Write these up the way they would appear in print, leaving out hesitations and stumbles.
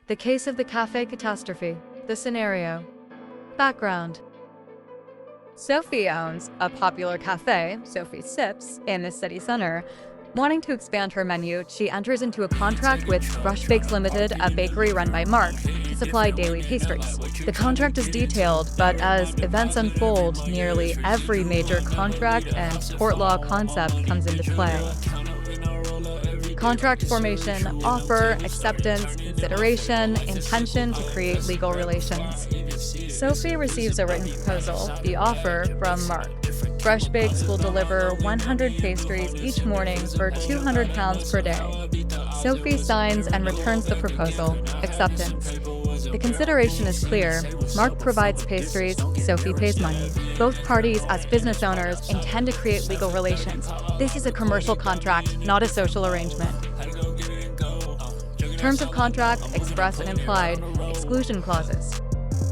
The case of the cafe catastrophe. The scenario. Background. Sophie owns a popular cafe, Sophie Sips, in the city center. Wanting to expand her menu, she enters into a contract with Fresh Bakes Limited, a bakery run by Mark, to supply daily pastries. The contract is detailed, but as events unfold, nearly every major contract and tort law concept comes into play. Contract formation, offer, acceptance, consideration, intention to create legal relations. Sophie receives a written proposal, the offer, from Mark. Fresh Bakes will deliver 100 pastries each morning for £200 per day. Sophie signs and returns the proposal, acceptance. The consideration is clear. Mark provides pastries, Sophie pays money. Both parties, as business owners, intend to create legal relations. This is a commercial contract, not a social arrangement. Terms of contract, express and implied, exclusion clauses.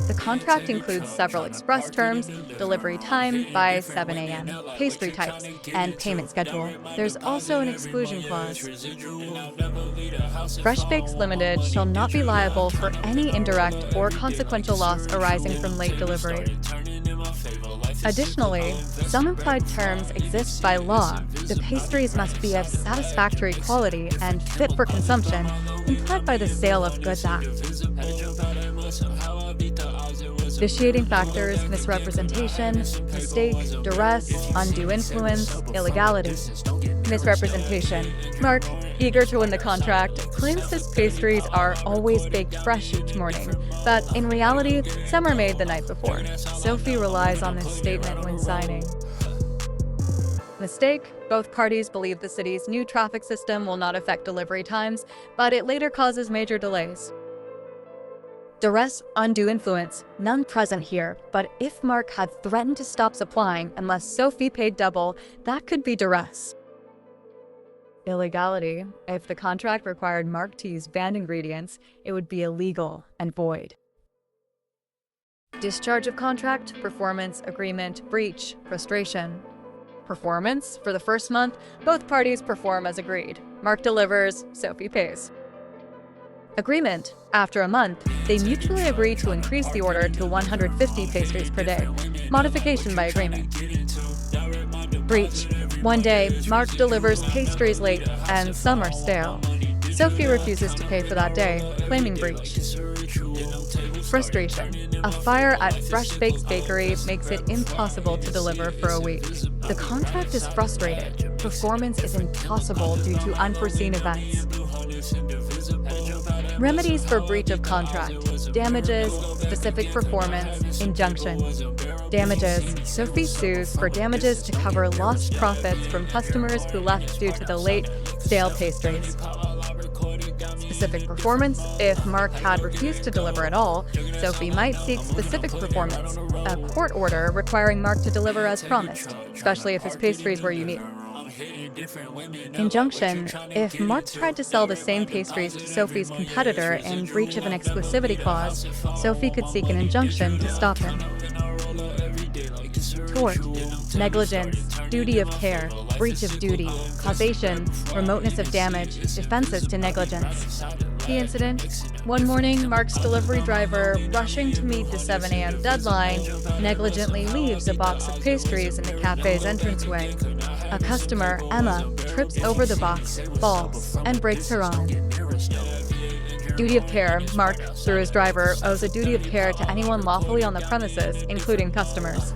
The contract includes several express terms: delivery time by 7 a.m., pastry types, and payment schedule. There's also an exclusion clause. Fresh Bakes Limited shall not be liable for any indirect or consequential loss arising from late delivery. Additionally, some implied terms exist by law. The pastries must be of satisfactory quality and fit for consumption, implied by the Sale of Goods Act. Vitiating factors: misrepresentation, mistake, duress, undue influence, illegality. Misrepresentation. Mark, eager to win the contract, claims his pastries are always baked fresh each morning, but in reality, some are made the night before. Sophie relies on this statement when signing. Mistake. Both parties believe the city's new traffic system will not affect delivery times, but it later causes major delays. Duress, undue influence, none present here, but if Mark had threatened to stop supplying unless Sophie paid double, that could be duress. Illegality. If the contract required Mark to use banned ingredients, it would be illegal and void. Discharge of contract, performance, agreement, breach, frustration. Performance. For the first month, both parties perform as agreed. Mark delivers, Sophie pays. Agreement. After a month, they mutually agree to increase the order to 150 pastries per day. Modification by agreement. Breach. One day, Mark delivers pastries late and some are stale. Sophie refuses to pay for that day, claiming breach. Frustration. A fire at Fresh Bakes Bakery makes it impossible to deliver for a week. The contract is frustrated. Performance is impossible due to unforeseen events. Remedies for breach of contract: damages, specific performance, injunction. Damages. Sophie sues for damages to cover lost profits from customers who left due to the late, stale pastries. Specific performance. If Mark had refused to deliver at all, Sophie might seek specific performance, a court order requiring Mark to deliver as promised, especially if his pastries were unique. Injunction. If Mark tried to sell the same pastries to Sophie's competitor in breach of an exclusivity clause, Sophie could seek an injunction to stop him. Tort. Negligence, duty of care, breach of duty, causation, remoteness of damage, defenses to negligence. Key incident. One morning, Mark's delivery driver, rushing to meet the 7 a.m. deadline, negligently leaves a box of pastries in the cafe's entranceway. A customer, Emma, trips over the box, falls, and breaks her arm. Duty of care. Mark, through his driver, owes a duty of care to anyone lawfully on the premises, including customers.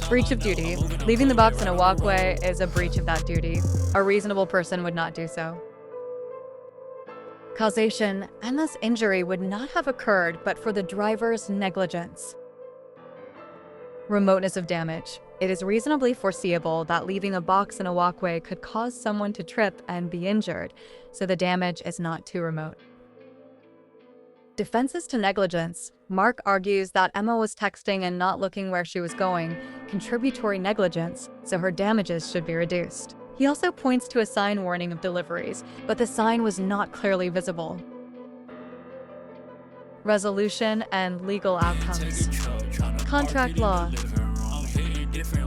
Breach of duty. Leaving the box in a walkway is a breach of that duty. A reasonable person would not do so. Causation. Emma's injury would not have occurred but for the driver's negligence. Remoteness of damage. It is reasonably foreseeable that leaving a box in a walkway could cause someone to trip and be injured, so the damage is not too remote. Defenses to negligence. Mark argues that Emma was texting and not looking where she was going, contributory negligence, so her damages should be reduced. He also points to a sign warning of deliveries, but the sign was not clearly visible. Resolution and legal outcomes. Contract law.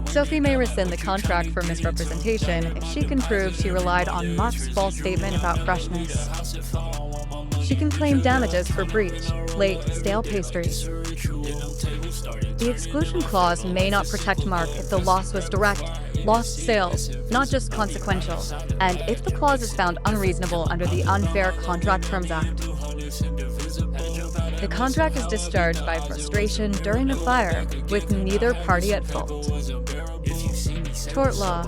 Sophie may rescind the contract for misrepresentation if she can prove she relied on Mark's false statement about freshness. She can claim damages for breach, late, stale pastries. The exclusion clause may not protect Mark if the loss was direct, lost sales, not just consequential, and if the clause is found unreasonable under the Unfair Contract Terms Act. The contract is discharged by frustration during a fire, with neither party at fault. Tort law.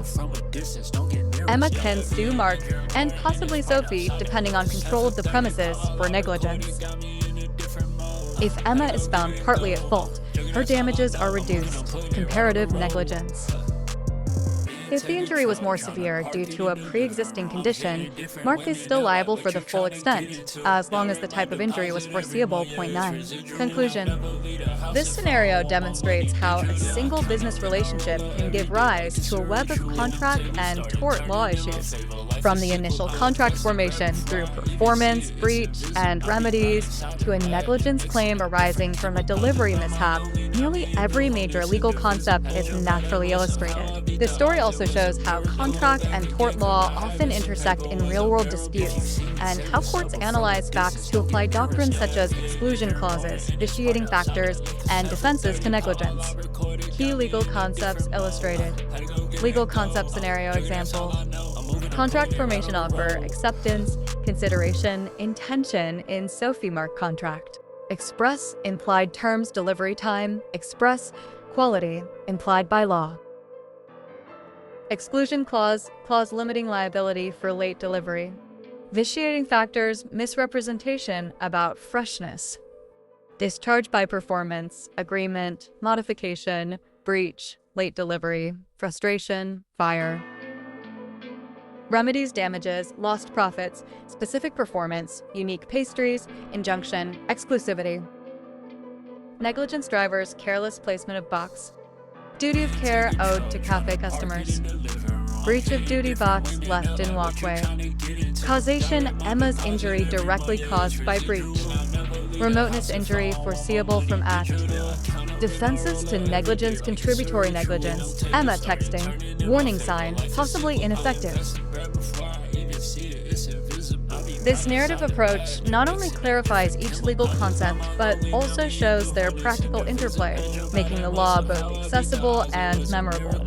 Emma can sue Mark and possibly Sophie, depending on control of the premises, for negligence. If Emma is found partly at fault, her damages are reduced, comparative negligence. If the injury was more severe due to a pre-existing condition, Mark is still liable for the full extent, as long as the type of injury was foreseeable. 9. Conclusion. This scenario demonstrates how a single business relationship can give rise to a web of contract and tort law issues. From the initial contract formation through performance, breach, and remedies, to a negligence claim arising from a delivery mishap, nearly every major legal concept is naturally illustrated. This story also shows how contract and tort law often intersect in real-world disputes, and how courts analyze facts to apply doctrines such as exclusion clauses, vitiating factors, and defenses to negligence. Key legal concepts illustrated. Legal concept scenario example. Contract formation offer, acceptance, consideration, intention in Sophie Mark contract. Express, implied terms, delivery time, express, quality, implied by law. Exclusion clause, clause limiting liability for late delivery. Vitiating factors, misrepresentation about freshness. Discharge by performance, agreement, modification, breach, late delivery, frustration, fire. Remedies, damages, lost profits, specific performance, unique pastries, injunction, exclusivity. Negligence drivers, careless placement of box. Duty of care owed to cafe customers. Breach of duty box left in walkway. Causation, Emma's injury directly caused by breach. Remoteness injury foreseeable from act. Defenses to negligence, contributory negligence, Emma texting, warning sign, possibly ineffective. This narrative approach not only clarifies each legal concept, but also shows their practical interplay, making the law both accessible and memorable.